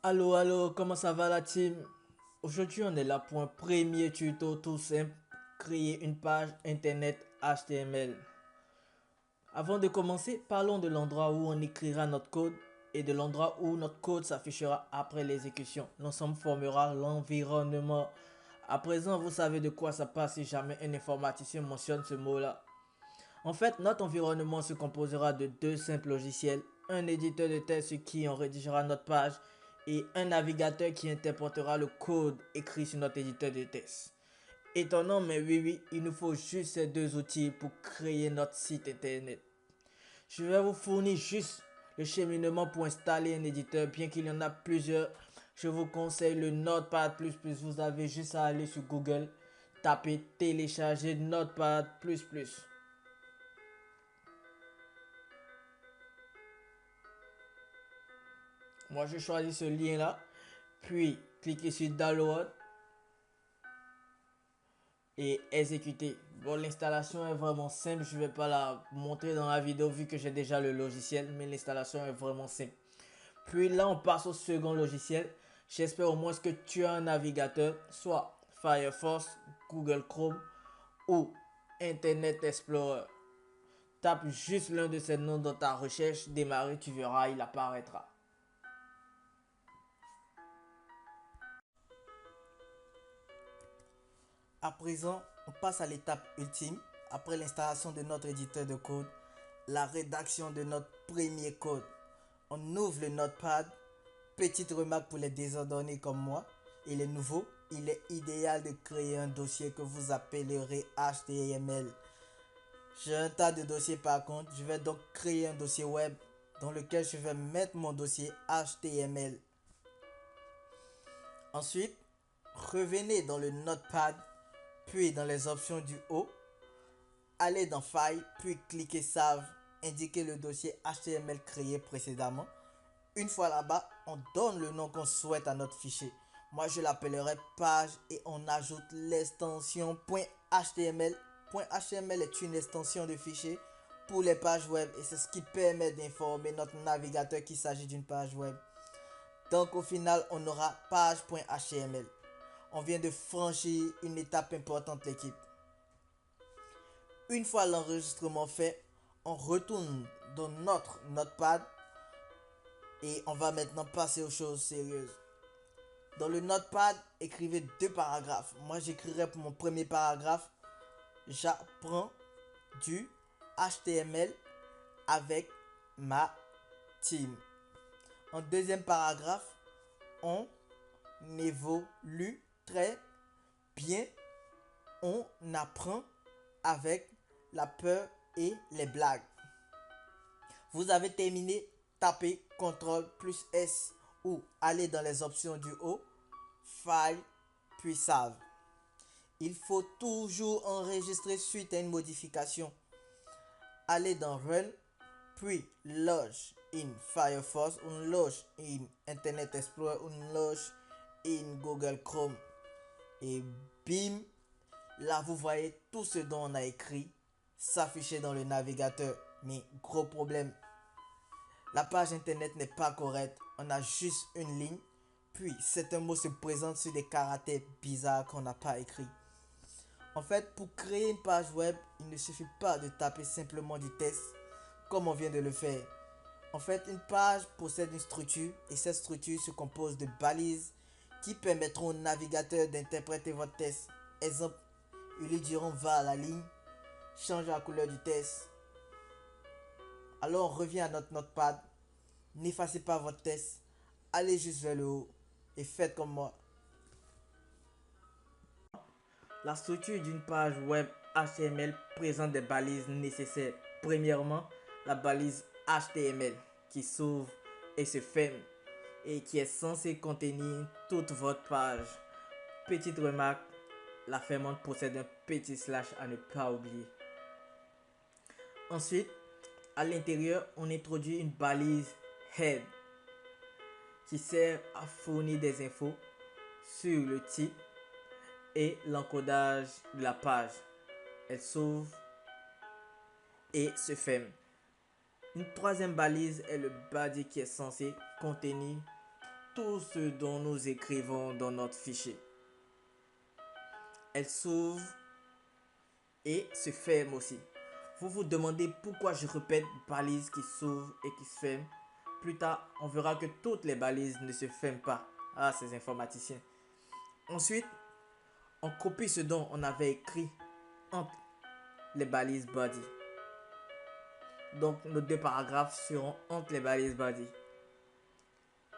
Allo, comment ça va la team? Aujourd'hui, on est là pour un premier tuto tout simple, créer une page internet HTML. Avant de commencer, parlons de l'endroit où on écrira notre code et de l'endroit où notre code s'affichera après l'exécution. L'ensemble formera l'environnement. À présent, vous savez de quoi ça passe si jamais un informaticien mentionne ce mot-là. En fait, notre environnement se composera de deux simples logiciels, un éditeur de texte qui en rédigera notre page et un navigateur qui interprétera le code écrit sur notre éditeur de texte. Étonnant, mais oui, il nous faut juste ces deux outils pour créer notre site internet. Je vais vous fournir juste le cheminement pour installer un éditeur, bien qu'il y en a plusieurs. Je vous conseille le Notepad++. Vous avez juste à aller sur Google, taper télécharger Notepad++. Moi, je choisis ce lien-là, puis cliquez sur Download et exécuter. Bon, l'installation est vraiment simple. Je ne vais pas la montrer dans la vidéo vu que j'ai déjà le logiciel, mais l'installation est vraiment simple. Puis là, on passe au second logiciel. J'espère au moins que tu as un navigateur, soit Firefox, Google Chrome ou Internet Explorer. Tape juste l'un de ces noms dans ta recherche, démarrer, tu verras, il apparaîtra. À présent, on passe à l'étape ultime. Après l'installation de notre éditeur de code, la rédaction de notre premier code. On ouvre le Notepad. Petite remarque pour les désordonnés comme moi et les nouveaux, il est idéal de créer un dossier que vous appellerez HTML. J'ai un tas de dossiers par contre, je vais donc créer un dossier web dans lequel je vais mettre mon dossier HTML. Ensuite, revenez dans le Notepad, puis dans les options du haut, allez dans File, puis cliquez Save, indiquez le dossier HTML créé précédemment. Une fois là-bas, on donne le nom qu'on souhaite à notre fichier. Moi, je l'appellerai page et on ajoute l'extension .html. .html est une extension de fichier pour les pages web et c'est ce qui permet d'informer notre navigateur qu'il s'agit d'une page web. Donc au final, on aura page.html. On vient de franchir une étape importante l'équipe. Une fois l'enregistrement fait, on retourne dans notre Notepad et on va maintenant passer aux choses sérieuses. Dans le Notepad, écrivez deux paragraphes. Moi, j'écrirai pour mon premier paragraphe, j'apprends du HTML avec ma team. En deuxième paragraphe, on évolue très bien. On apprend avec la peur et les blagues. Vous avez terminé, tapez CTRL plus S ou allez dans les options du haut, File, puis Save. Il faut toujours enregistrer suite à une modification. Allez dans Run, puis Launch in Firefox ou Launch in Internet Explorer ou Launch in Google Chrome. Et bim, là vous voyez tout ce dont on a écrit s'afficher dans le navigateur. Mais gros problème, la page internet n'est pas correcte. On a juste une ligne. Puis certains mots se présentent sur des caractères bizarres qu'on n'a pas écrits. En fait, pour créer une page web, il ne suffit pas de taper simplement du texte comme on vient de le faire. En fait, une page possède une structure et cette structure se compose de balises qui permettront au navigateur d'interpréter votre texte. Exemple, ils lui diront va à la ligne, change la couleur du texte. Alors on revient à notre notepad. N'effacez pas votre texte. Allez juste vers le haut et faites comme moi. La structure d'une page web HTML présente des balises nécessaires. Premièrement, la balise HTML qui s'ouvre et se ferme et qui est censée contenir toute votre page. Petite remarque, la fermante possède un petit slash à ne pas oublier. Ensuite, à l'intérieur, on introduit une balise head qui sert à fournir des infos sur le titre et l'encodage de la page. Elle s'ouvre et se ferme. Une troisième balise est le body qui est censé contenir tout ce dont nous écrivons dans notre fichier. Elle s'ouvre et se ferme aussi. Vous vous demandez pourquoi je répète balises qui s'ouvrent et qui se ferment. Plus tard, on verra que toutes les balises ne se ferment pas. Ah, ces informaticiens. Ensuite, on copie ce dont on avait écrit entre les balises body. Donc, nos deux paragraphes seront entre les balises body.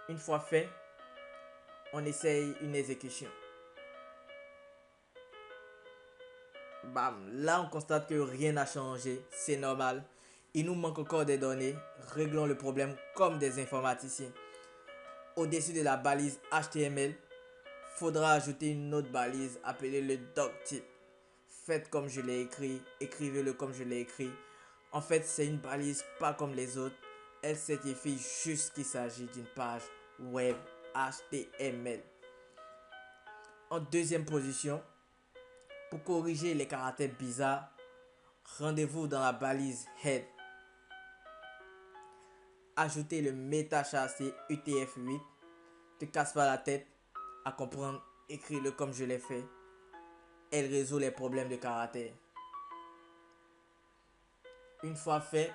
Une fois fait, on essaye une exécution. Bam, là on constate que rien n'a changé, c'est normal. Il nous manque encore des données, réglons le problème comme des informaticiens. Au-dessus de la balise HTML, faudra ajouter une autre balise appelée le doctype. Faites comme je l'ai écrit, écrivez-le comme je l'ai écrit. En fait, c'est une balise pas comme les autres. Elle certifie juste qu'il s'agit d'une page web HTML. En deuxième position, pour corriger les caractères bizarres, rendez-vous dans la balise head. Ajoutez le métachassis UTF-8. Ne te casse pas la tête à comprendre, écris-le comme je l'ai fait. Elle résout les problèmes de caractère. Une fois fait,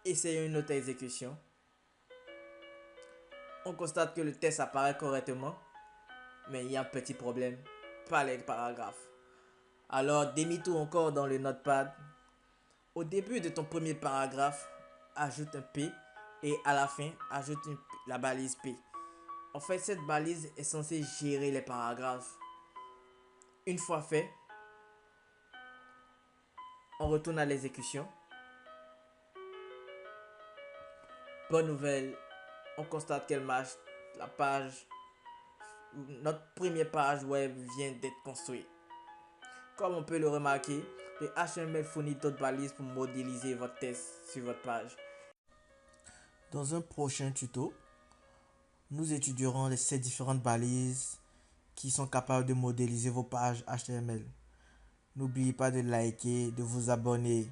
essayons une autre exécution. On constate que le test apparaît correctement, mais il y a un petit problème, pas les paragraphes. Alors, demi-tour encore dans le notepad. Au début de ton premier paragraphe, ajoute un P et à la fin, ajoute la balise P. En fait, cette balise est censée gérer les paragraphes. Une fois fait, on retourne à l'exécution. Bonne nouvelle, on constate qu'elle marche. La page, notre première page web vient d'être construite. Comme on peut le remarquer, le HTML fournit d'autres balises pour modéliser votre test sur votre page. Dans un prochain tuto, nous étudierons ces différentes balises qui sont capables de modéliser vos pages HTML. N'oubliez pas de liker, de vous abonner.